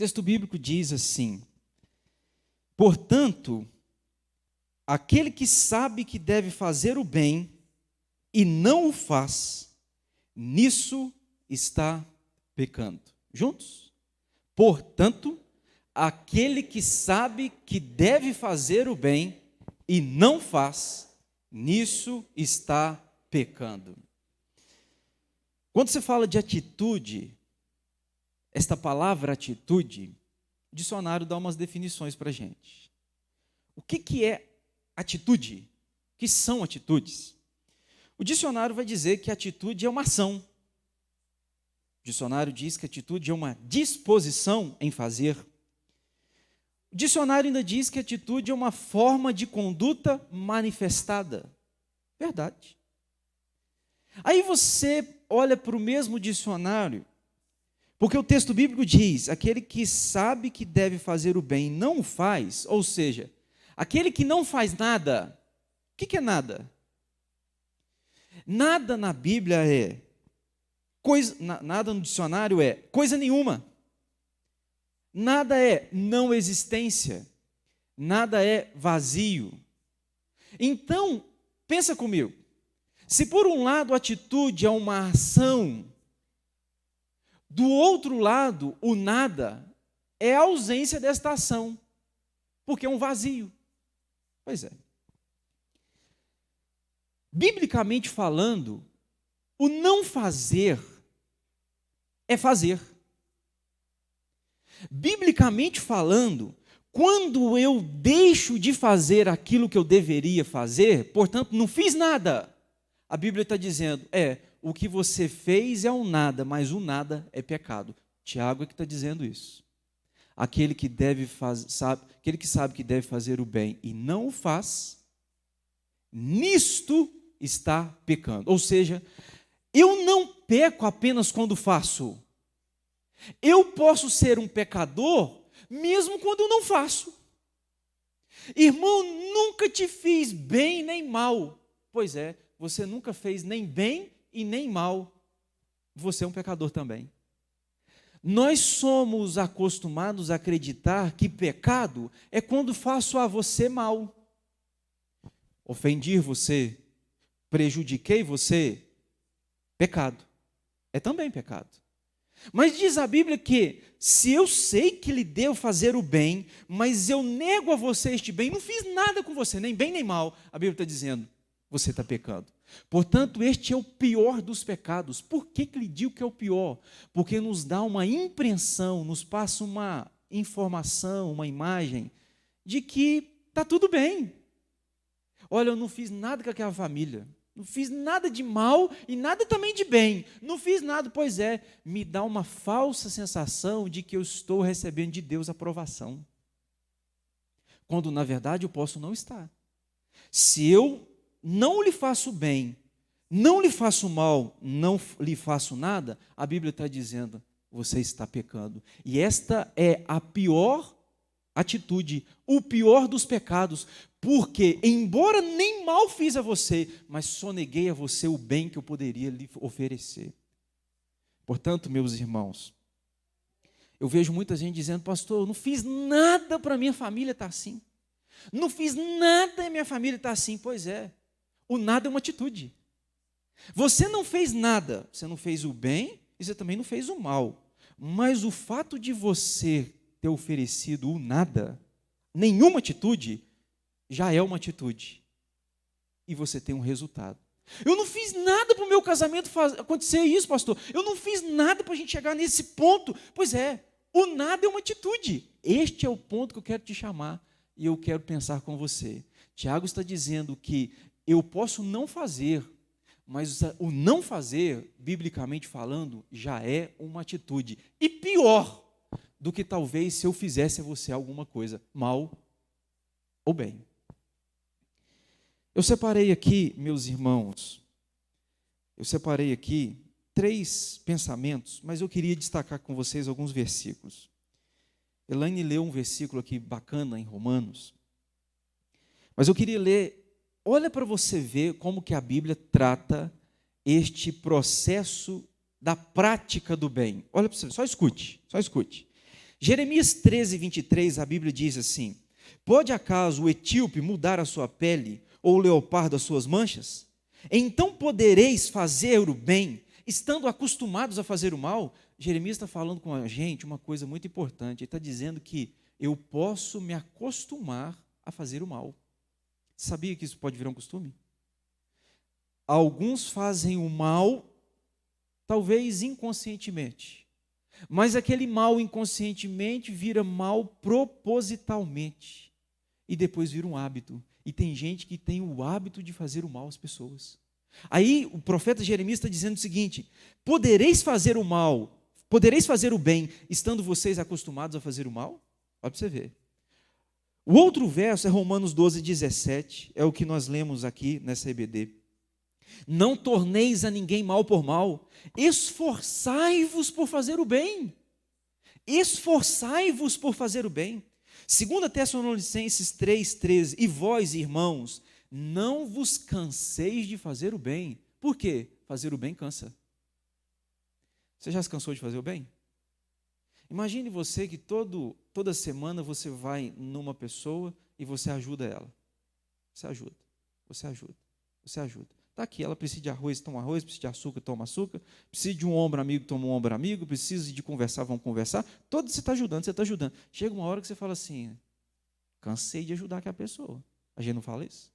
texto bíblico diz assim: portanto, aquele que sabe que deve fazer o bem e não o faz, nisso está pecando. Juntos? Portanto, aquele que sabe que deve fazer o bem e não faz, nisso está pecando. Quando você fala de atitude, esta palavra atitude, o dicionário dá umas definições para a gente. O que é atitude? O que são atitudes? O dicionário vai dizer que atitude é uma ação. O dicionário diz que atitude é uma disposição em fazer. O dicionário ainda diz que atitude é uma forma de conduta manifestada. Verdade. Aí você olha para o mesmo dicionário, porque o texto bíblico diz: aquele que sabe que deve fazer o bem e não o faz, ou seja, aquele que não faz nada. O que é nada? Nada na Bíblia é coisa, nada no dicionário é coisa nenhuma. Nada é não existência. Nada é vazio. Então, pensa comigo. Se por um lado a atitude é uma ação, do outro lado, o nada é a ausência desta ação, porque é um vazio. Pois é. Biblicamente falando, o não fazer é fazer. Biblicamente falando, quando eu deixo de fazer aquilo que eu deveria fazer, portanto, não fiz nada, a Bíblia está dizendo, o que você fez é um nada, mas o nada é pecado. Tiago é que está dizendo isso. Aquele que sabe que deve fazer o bem e não o faz, nisto está pecando. Ou seja, eu não peco apenas quando faço. Eu posso ser um pecador mesmo quando eu não faço. Irmão, nunca te fiz bem nem mal. Pois é, você nunca fez nem bem e nem mal. Você é um pecador também. Nós somos acostumados a acreditar que pecado é quando faço a você mal. Ofendi você, prejudiquei você, pecado. É também pecado. Mas diz a Bíblia que se eu sei que lhe devo fazer o bem, mas eu nego a você este bem, não fiz nada com você, nem bem nem mal, a Bíblia está dizendo, você está pecando. Portanto, este é o pior dos pecados. Por que lhe digo que é o pior? Porque nos dá uma impressão, nos passa uma informação, uma imagem, de que está tudo bem. Olha, eu não fiz nada com aquela família, não fiz nada de mal e nada também de bem, não fiz nada, pois é, me dá uma falsa sensação de que eu estou recebendo de Deus aprovação, quando na verdade eu posso não estar. Se eu não lhe faço bem, não lhe faço mal, não lhe faço nada, a Bíblia está dizendo, você está pecando, e esta é a pior atitude, o pior dos pecados, porque embora nem mal fiz a você, mas soneguei a você o bem que eu poderia lhe oferecer. Portanto, meus irmãos, eu vejo muita gente dizendo, pastor, eu não fiz nada para minha família estar assim, não fiz nada e minha família está assim. Pois é, o nada é uma atitude. Você não fez nada, você não fez o bem e você também não fez o mal, mas o fato de você ter oferecido o nada, nenhuma atitude, já é uma atitude. E você tem um resultado. Eu não fiz nada para o meu casamento acontecer isso, pastor. Eu não fiz nada para a gente chegar nesse ponto. Pois é, o nada é uma atitude. Este é o ponto que eu quero te chamar e eu quero pensar com você. Tiago está dizendo que eu posso não fazer, mas o não fazer, biblicamente falando, já é uma atitude. E pior do que talvez se eu fizesse a você alguma coisa, mal ou bem. Eu separei aqui, meus irmãos, 3 pensamentos, mas eu queria destacar com vocês alguns versículos. Elaine leu um versículo aqui bacana em Romanos, mas eu queria ler, olha para você ver como que a Bíblia trata este processo da prática do bem. Olha para você, só escute. Jeremias 13, 23, a Bíblia diz assim: pode acaso o etíope mudar a sua pele, ou o leopardo as suas manchas? Então podereis fazer o bem, estando acostumados a fazer o mal? Jeremias está falando com a gente uma coisa muito importante. Ele está dizendo que eu posso me acostumar a fazer o mal. Sabia que isso pode virar um costume? Alguns fazem o mal, talvez inconscientemente, mas aquele mal inconscientemente vira mal propositalmente, e depois vira um hábito. E tem gente que tem o hábito de fazer o mal às pessoas. Aí o profeta Jeremias está dizendo o seguinte: podereis fazer o mal, podereis fazer o bem, estando vocês acostumados a fazer o mal? Olha para você ver. O outro verso é Romanos 12, 17, é o que nós lemos aqui nessa EBD. Não torneis a ninguém mal por mal, esforçai-vos por fazer o bem. Esforçai-vos por fazer o bem. 2 Tessalonicenses 3,13, e vós, irmãos, não vos canseis de fazer o bem. Por quê? Fazer o bem cansa. Você já se cansou de fazer o bem? Imagine você que toda semana você vai numa pessoa e você ajuda ela. Você ajuda, você ajuda, você ajuda. Está aqui, ela precisa de arroz, toma arroz, precisa de açúcar, toma açúcar, precisa de um ombro amigo, toma um ombro amigo, precisa de conversar, vamos conversar. Todo você está ajudando, você está ajudando. Chega uma hora que você fala assim: cansei de ajudar aquela pessoa. A gente não fala isso?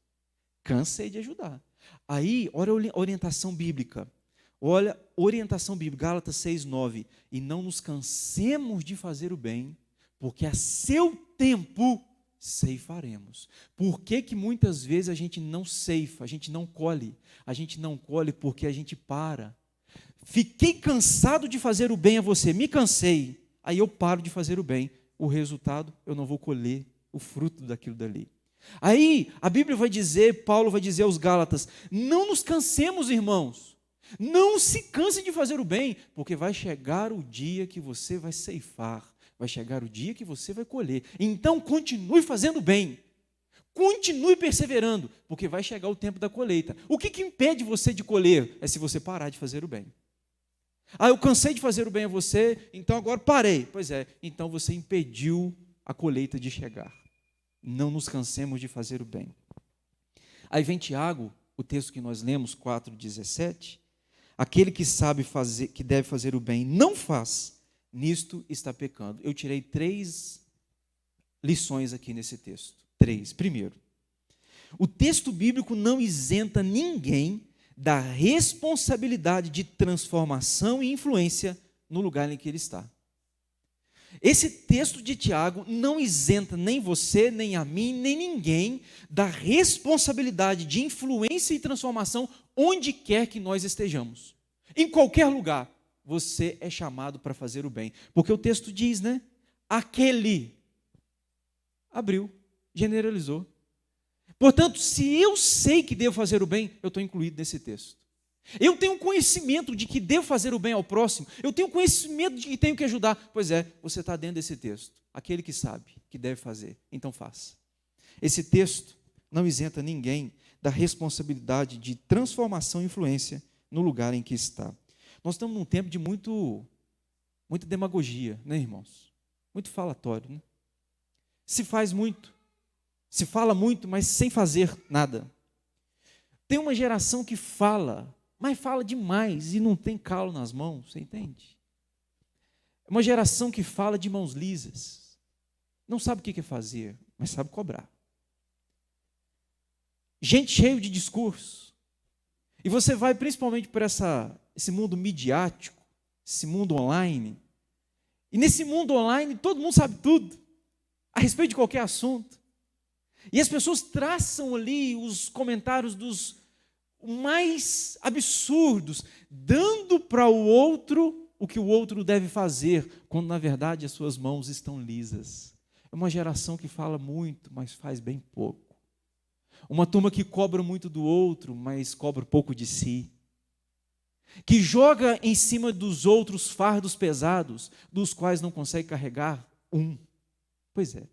Cansei de ajudar. Aí, olha a orientação bíblica. Olha, orientação bíblica, Gálatas 6:9. E não nos cansemos de fazer o bem, porque a seu tempo ceifaremos. Por que muitas vezes a gente não ceifa, a gente não colhe? A gente não colhe porque a gente para. Fiquei cansado de fazer o bem a você, me cansei, aí eu paro de fazer o bem. O resultado, eu não vou colher o fruto daquilo dali. Aí, a Bíblia vai dizer, Paulo vai dizer aos Gálatas: não nos cansemos, irmãos, não se canse de fazer o bem, porque vai chegar o dia que você vai ceifar, vai chegar o dia que você vai colher. Então, continue fazendo bem, continue perseverando, porque vai chegar o tempo da colheita. O que impede você de colher? É se você parar de fazer o bem. Ah, eu cansei de fazer o bem a você, então agora parei. Pois é, então você impediu a colheita de chegar. Não nos cansemos de fazer o bem. Aí vem Tiago, o texto que nós lemos, 4,17. Aquele que sabe fazer, que deve fazer o bem, não faz, nisto está pecando. Eu tirei 3 lições aqui nesse texto. 3. Primeiro, o texto bíblico não isenta ninguém da responsabilidade de transformação e influência no lugar em que ele está. Esse texto de Tiago não isenta nem você, nem a mim, nem ninguém da responsabilidade de influência e transformação onde quer que nós estejamos. Em qualquer lugar, você é chamado para fazer o bem. Porque o texto diz, né? Aquele abriu, generalizou. Portanto, se eu sei que devo fazer o bem, eu estou incluído nesse texto. Eu tenho conhecimento de que devo fazer o bem ao próximo, eu tenho conhecimento de que tenho que ajudar. Pois é, você está dentro desse texto. Aquele que sabe que deve fazer, então faça. Esse texto não isenta ninguém da responsabilidade de transformação e influência no lugar em que está. Nós estamos num tempo de muita demagogia, né, irmãos? Muito falatório, né? Se faz muito, se fala muito, mas sem fazer nada. Tem uma geração que fala, mas fala demais e não tem calo nas mãos, você entende? É uma geração que fala de mãos lisas, não sabe o que é fazer, mas sabe cobrar. Gente cheia de discurso. E você vai principalmente para esse mundo midiático, esse mundo online. E nesse mundo online todo mundo sabe tudo, a respeito de qualquer assunto. E as pessoas traçam ali os comentários dos mais absurdos, dando para o outro o que o outro deve fazer, quando na verdade as suas mãos estão lisas. É uma geração que fala muito, mas faz bem pouco. Uma turma que cobra muito do outro, mas cobra pouco de si. Que joga em cima dos outros fardos pesados, dos quais não consegue carregar um. Pois é.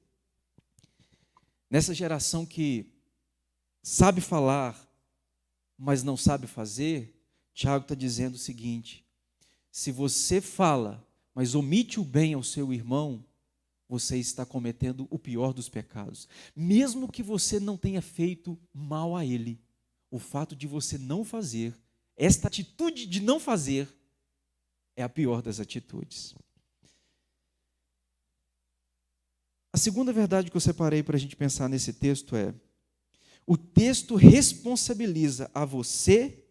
Nessa geração que sabe falar, mas não sabe fazer, Tiago está dizendo o seguinte: se você fala, mas omite o bem ao seu irmão, você está cometendo o pior dos pecados. Mesmo que você não tenha feito mal a ele, o fato de você não fazer, esta atitude de não fazer, é a pior das atitudes. A segunda verdade que eu separei para a gente pensar nesse texto é: o texto responsabiliza a você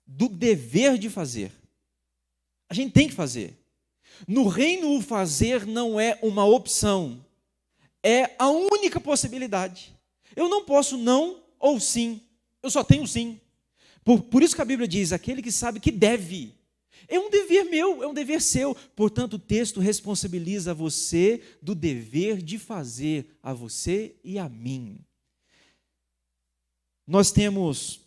do dever de fazer. A gente tem que fazer. No reino, o fazer não é uma opção, é a única possibilidade. Eu não posso não ou sim, eu só tenho sim. Por isso que a Bíblia diz: aquele que sabe que deve. É um dever meu, é um dever seu. Portanto, o texto responsabiliza você do dever de fazer, a você e a mim. Nós temos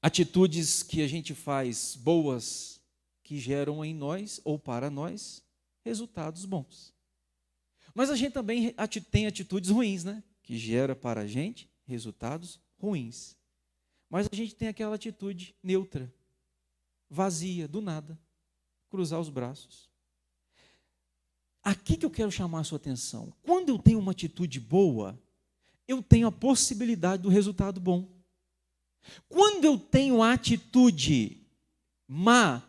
atitudes que a gente faz boas, que geram em nós, ou para nós, resultados bons. Mas a gente também tem atitudes ruins, né? Que gera para a gente resultados ruins. Mas a gente tem aquela atitude neutra, vazia, do nada, cruzar os braços. Aqui que eu quero chamar a sua atenção. Quando eu tenho uma atitude boa, eu tenho a possibilidade do resultado bom. Quando eu tenho a atitude má,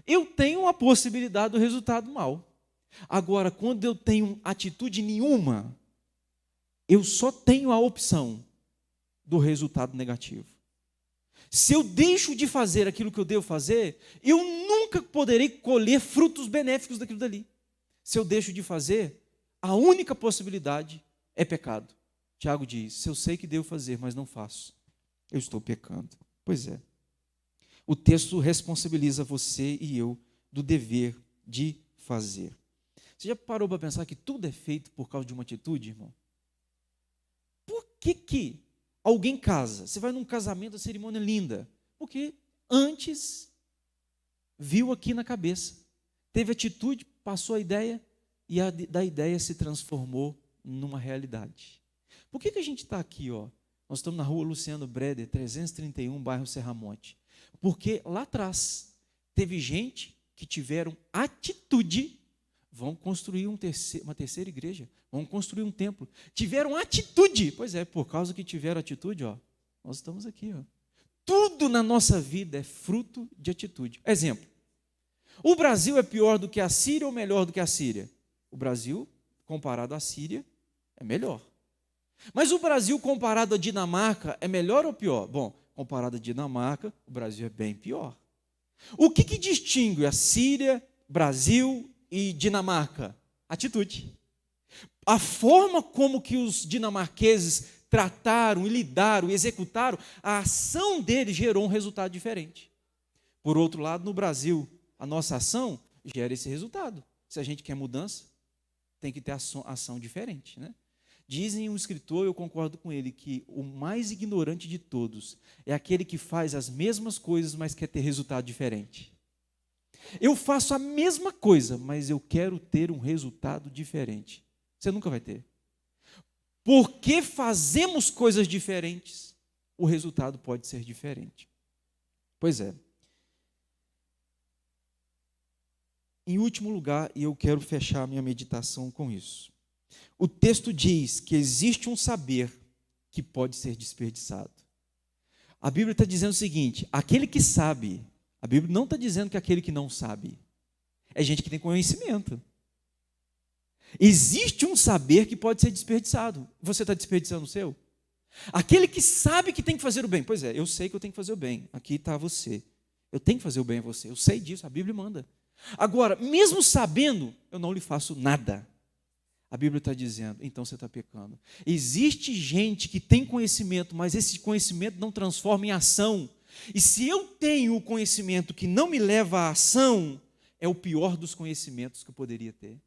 eu tenho a possibilidade do resultado mau. Agora, quando eu tenho atitude nenhuma, eu só tenho a opção do resultado negativo. Se eu deixo de fazer aquilo que eu devo fazer, eu nunca poderei colher frutos benéficos daquilo dali. Se eu deixo de fazer, a única possibilidade é pecado. Tiago diz: se eu sei que devo fazer, mas não faço, eu estou pecando. Pois é. O texto responsabiliza você e eu do dever de fazer. Você já parou para pensar que tudo é feito por causa de uma atitude, irmão? Por que alguém casa? Você vai num casamento, a cerimônia é linda. Porque antes viu aqui na cabeça, teve atitude, passou a ideia, e da ideia se transformou numa realidade. Por que a gente está aqui, ó? Nós estamos na rua Luciano Breder, 331, bairro Serramonte. Porque lá atrás teve gente que tiveram atitude, vão construir uma terceira igreja, vão construir um templo. Tiveram atitude, pois é, por causa que tiveram atitude, ó, nós estamos aqui, ó. Tudo na nossa vida é fruto de atitude. Exemplo: o Brasil é pior do que a Síria ou melhor do que a Síria? O Brasil, comparado à Síria, é melhor. Mas o Brasil, comparado à Dinamarca, é melhor ou pior? Bom, comparado à Dinamarca, o Brasil é bem pior. O que distingue a Síria, Brasil e Dinamarca? Atitude. A forma como que os dinamarqueses trataram, e lidaram, e executaram, a ação deles gerou um resultado diferente. Por outro lado, no Brasil, a nossa ação gera esse resultado. Se a gente quer mudança, tem que ter ação diferente, né? Dizem um escritor, eu concordo com ele, que o mais ignorante de todos é aquele que faz as mesmas coisas, mas quer ter resultado diferente. Eu faço a mesma coisa, mas eu quero ter um resultado diferente. Você nunca vai ter. Porque fazemos coisas diferentes, o resultado pode ser diferente. Pois é. Em último lugar, e eu quero fechar minha meditação com isso. O texto diz que existe um saber que pode ser desperdiçado. A Bíblia está dizendo o seguinte: aquele que sabe, a Bíblia não está dizendo que aquele que não sabe, é gente que tem conhecimento. Existe um saber que pode ser desperdiçado. Você está desperdiçando o seu? Aquele que sabe que tem que fazer o bem. Pois é, eu sei que eu tenho que fazer o bem. Aqui está você. Eu tenho que fazer o bem a você. Eu sei disso, a Bíblia manda. Agora, mesmo sabendo, eu não lhe faço nada. A Bíblia está dizendo: então você está pecando. Existe gente que tem conhecimento, mas esse conhecimento não transforma em ação. E se eu tenho o conhecimento que não me leva à ação, é o pior dos conhecimentos que eu poderia ter.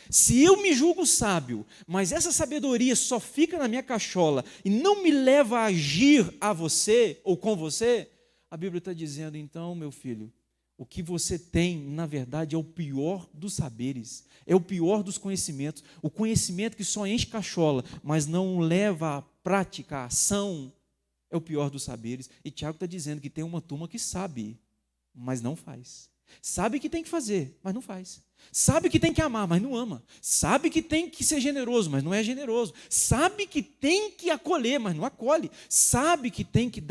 Se eu me julgo sábio, mas essa sabedoria só fica na minha cachola e não me leva a agir a você ou com você, a Bíblia está dizendo: então, meu filho, o que você tem, na verdade, é o pior dos saberes, é o pior dos conhecimentos. O conhecimento que só enche cachola, mas não leva à prática, à ação, é o pior dos saberes. E Tiago está dizendo que tem uma turma que sabe, mas não faz. Sabe que tem que fazer, mas não faz. Sabe que tem que amar, mas não ama. Sabe que tem que ser generoso, mas não é generoso. Sabe que tem que acolher, mas não acolhe. Sabe que tem que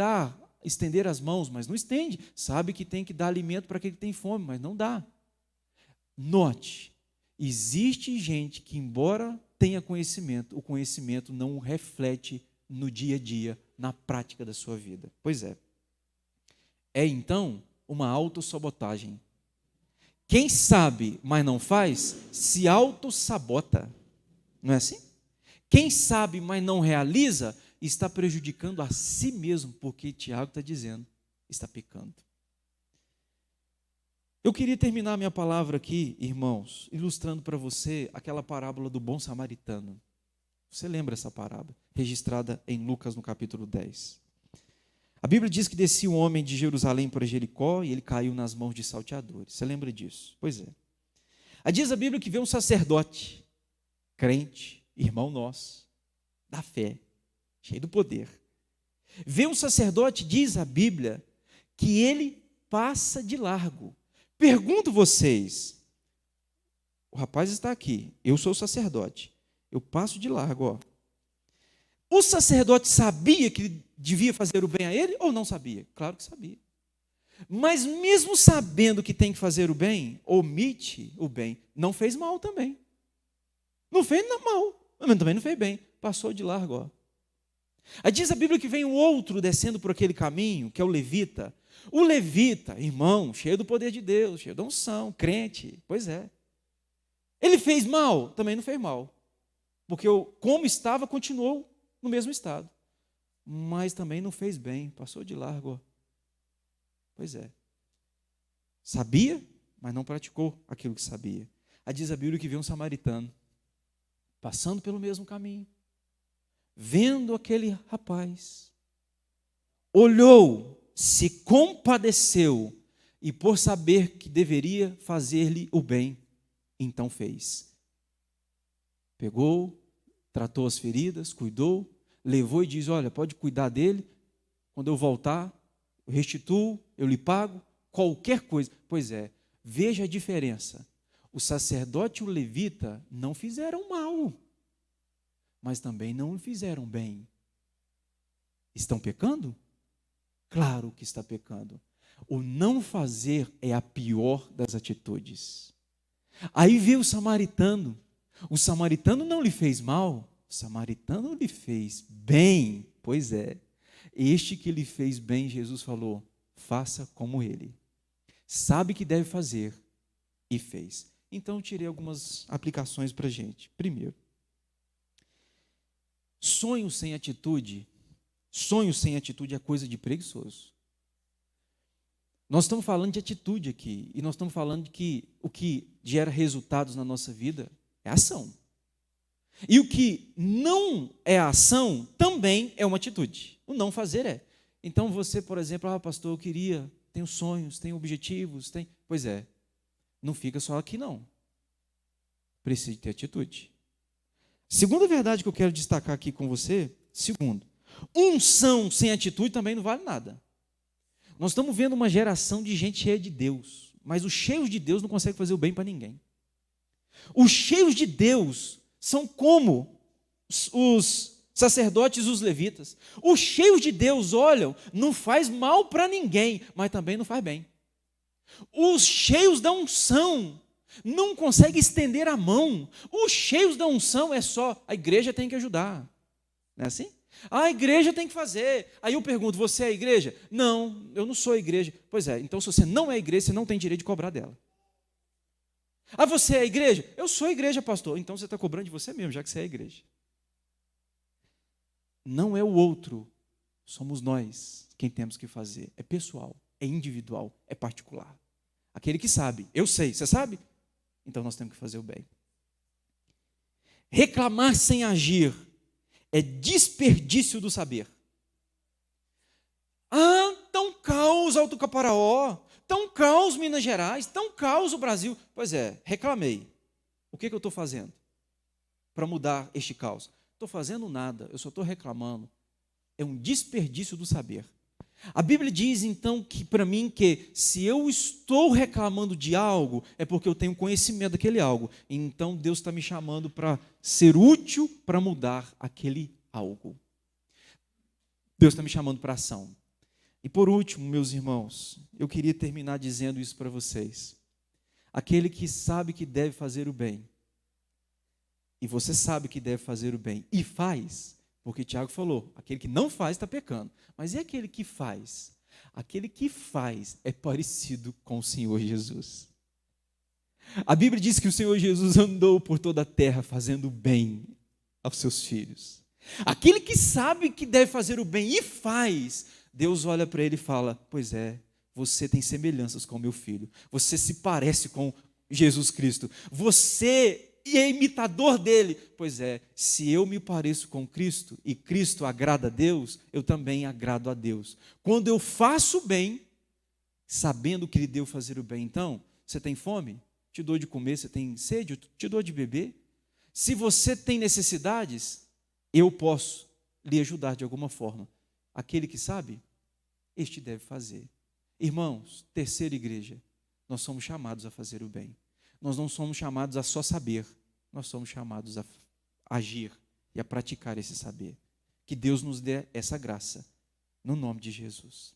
estender as mãos, mas não estende. Sabe que tem que dar alimento para quem tem fome, mas não dá. Note, existe gente que, embora tenha conhecimento, o conhecimento não o reflete no dia a dia, na prática da sua vida. Pois é. É então uma autossabotagem. Quem sabe, mas não faz, se autossabota. Não é assim? Quem sabe, mas não realiza, está prejudicando a si mesmo, porque Tiago está dizendo, está pecando. Eu queria terminar minha palavra aqui, irmãos, ilustrando para você aquela parábola do bom samaritano. Você lembra essa parábola? Registrada em Lucas, no capítulo 10. A Bíblia diz que descia um homem de Jerusalém para Jericó e ele caiu nas mãos de salteadores. Você lembra disso? Pois é. Aí diz a Bíblia que veio um sacerdote, crente, irmão nosso, da fé, cheio do poder. Veio um sacerdote, diz a Bíblia, que ele passa de largo. Pergunto vocês, o rapaz está aqui, eu sou o sacerdote, eu passo de largo, ó. O sacerdote sabia que devia fazer o bem a ele ou não sabia? Claro que sabia. Mas mesmo sabendo que tem que fazer o bem, omite o bem. Não fez mal também. Não fez mal, mas também não fez bem. Passou de largo, ó. Aí diz a Bíblia que vem um outro descendo por aquele caminho, que é o levita. O levita, irmão, cheio do poder de Deus, cheio da unção, crente. Pois é. Ele fez mal? Também não fez mal. Porque como estava, continuou no mesmo estado. Mas também não fez bem, passou de largo. Pois é. Sabia, mas não praticou aquilo que sabia. Aí diz a Bíblia que veio um samaritano, passando pelo mesmo caminho, vendo aquele rapaz, olhou, se compadeceu, e por saber que deveria fazer-lhe o bem, então fez. Pegou, tratou as feridas, cuidou, levou e diz, olha, pode cuidar dele, quando eu voltar, eu restituo, eu lhe pago, qualquer coisa. Pois é, veja a diferença. O sacerdote e o levita não fizeram mal, mas também não fizeram bem. Estão pecando? Claro que está pecando. O não fazer é a pior das atitudes. Aí veio o samaritano não lhe fez mal, o samaritano lhe fez bem. Pois é, este que lhe fez bem, Jesus falou, faça como ele. Sabe que deve fazer e fez. Então eu tirei algumas aplicações para a gente. Primeiro, sonho sem atitude é coisa de preguiçoso. Nós estamos falando de atitude aqui, e nós estamos falando de que o que gera resultados na nossa vida é ação. E o que não é ação também é uma atitude. O não fazer é. Então você, por exemplo, pastor, eu tenho sonhos, tenho objetivos, Pois é, não fica só aqui não. Precisa ter atitude. Segunda verdade que eu quero destacar aqui com você, segundo, unção sem atitude também não vale nada. Nós estamos vendo uma geração de gente cheia de Deus, mas os cheios de Deus não conseguem fazer o bem para ninguém. Os cheios de Deus são como os sacerdotes e os levitas. Os cheios de Deus, olham, não faz mal para ninguém, mas também não faz bem. Os cheios da unção não conseguem estender a mão. Os cheios da unção é só, a igreja tem que ajudar. Não é assim? A igreja tem que fazer. Aí eu pergunto, você é a igreja? Não, eu não sou a igreja. Pois é, então se você não é a igreja, você não tem direito de cobrar dela. Ah, você é a igreja? Eu sou a igreja, pastor. Então você está cobrando de você mesmo, já que você é a igreja. Não é o outro, somos nós quem temos que fazer. É pessoal, é individual, é particular. Aquele que sabe, eu sei, você sabe? Então nós temos que fazer o bem. Reclamar sem agir é desperdício do saber. Ah, tão caos Alto Caparaó, tão caos Minas Gerais, tão caos o Brasil. Pois é, reclamei. O que eu estou fazendo para mudar este caos? Estou fazendo nada, eu só estou reclamando. É um desperdício do saber. A Bíblia diz então que para mim que se eu estou reclamando de algo, é porque eu tenho conhecimento daquele algo. Então Deus está me chamando para ser útil para mudar aquele algo. Deus está me chamando para ação. E por último, meus irmãos, eu queria terminar dizendo isso para vocês. Aquele que sabe que deve fazer o bem, e você sabe que deve fazer o bem, e faz, porque Tiago falou, aquele que não faz está pecando. Mas e aquele que faz? Aquele que faz é parecido com o Senhor Jesus. A Bíblia diz que o Senhor Jesus andou por toda a terra fazendo o bem aos seus filhos. Aquele que sabe que deve fazer o bem e faz, Deus olha para ele e fala, pois é, você tem semelhanças com meu filho, você se parece com Jesus Cristo, você é imitador dele. Pois é, se eu me pareço com Cristo e Cristo agrada a Deus, eu também agrado a Deus. Quando eu faço o bem, sabendo que lhe deu fazer o bem, então, você tem fome? Te dou de comer. Você tem sede? Te dou de beber. Se você tem necessidades, eu posso lhe ajudar de alguma forma. Aquele que sabe, este deve fazer. Irmãos, terceira igreja, nós somos chamados a fazer o bem. Nós não somos chamados a só saber, nós somos chamados a agir e a praticar esse saber. Que Deus nos dê essa graça, no nome de Jesus.